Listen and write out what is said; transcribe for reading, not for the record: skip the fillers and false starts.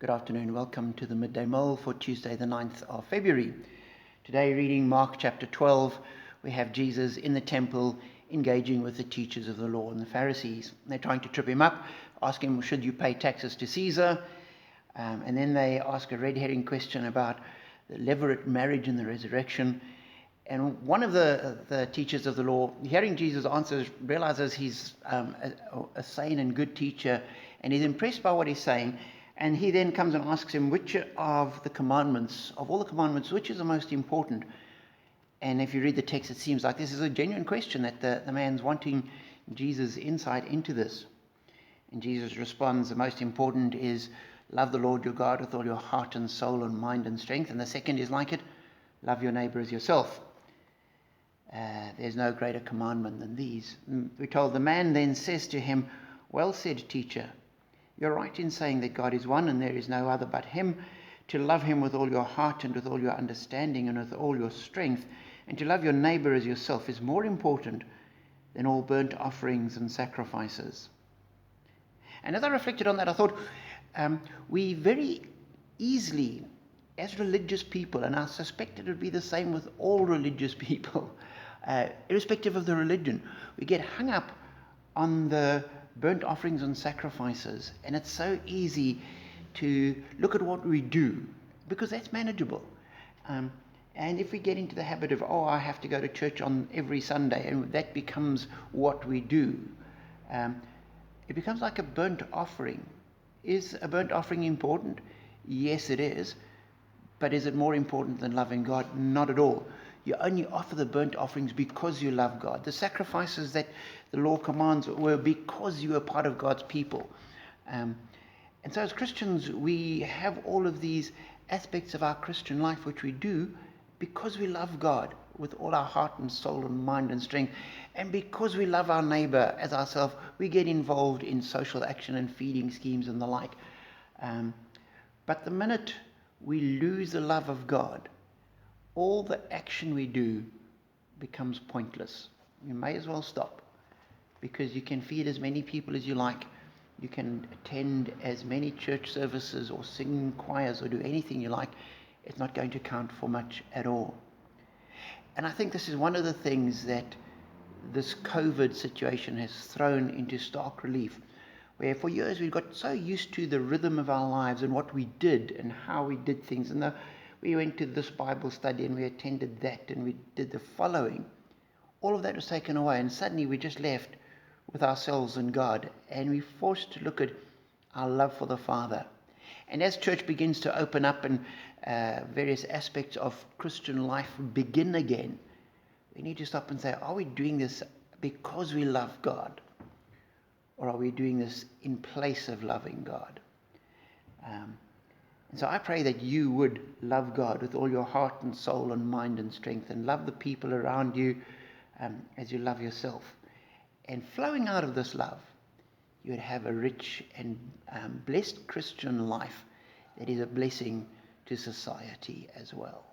Good afternoon. Welcome to the Midday Mull for Tuesday the 9th of February. Today reading Mark chapter 12, we have Jesus in the temple engaging with the teachers of the law and the Pharisees. They're trying to trip him up, ask him, should you pay taxes to Caesar? And then they ask a red herring question about the levirate marriage and the resurrection. And one of the teachers of the law, hearing Jesus' answers, realizes he's a sane and good teacher, and he's impressed by what he's saying. And he then comes and asks him, which of the commandments, of all the commandments, which is the most important? And if you read the text, it seems like this is a genuine question, that the man's wanting Jesus' insight into this. And Jesus responds, the most important is love the Lord your God with all your heart and soul and mind and strength. And the second is like it, love your neighbor as yourself. There's no greater commandment than these. We're told, the man then says to him, well said, teacher. You're right in saying that God is one and there is no other but him. To love him with all your heart and with all your understanding and with all your strength, and to love your neighbor as yourself is more important than all burnt offerings and sacrifices. And as I reflected on that, I thought we very easily, as religious people, and I suspect it would be the same with all religious people, irrespective of the religion, we get hung up on the burnt offerings and sacrifices, and it's so easy to look at what we do because that's manageable. And if we get into the habit of, I have to go to church on every Sunday, and that becomes what we do, it becomes like a burnt offering. Is a burnt offering important? Yes, it is. But is it more important than loving God? Not at all. You only offer the burnt offerings because you love God. The sacrifices that the law commands were because you are part of God's people. And so as Christians, we have all of these aspects of our Christian life which we do because we love God with all our heart and soul and mind and strength. And because we love our neighbor as ourselves, we get involved in social action and feeding schemes and the like. But the minute we lose the love of God, all the action we do becomes pointless. You may as well stop, because you can feed as many people as you like. You can attend as many church services or sing in choirs or do anything you like. It's not going to count for much at all. And I think this is one of the things that this COVID situation has thrown into stark relief, where for years we've got so used to the rhythm of our lives and what we did and how we did things. And we went to this Bible study and we attended that and we did the following. All of that was taken away, and suddenly we just left with ourselves and God, and we're forced to look at our love for the Father. And as church begins to open up and various aspects of Christian life begin again, we need to stop and say, are we doing this because we love God? Or are we doing this in place of loving God? And so I pray that you would love God with all your heart and soul and mind and strength, and love the people around you as you love yourself. And flowing out of this love, you would have a rich and blessed Christian life that is a blessing to society as well.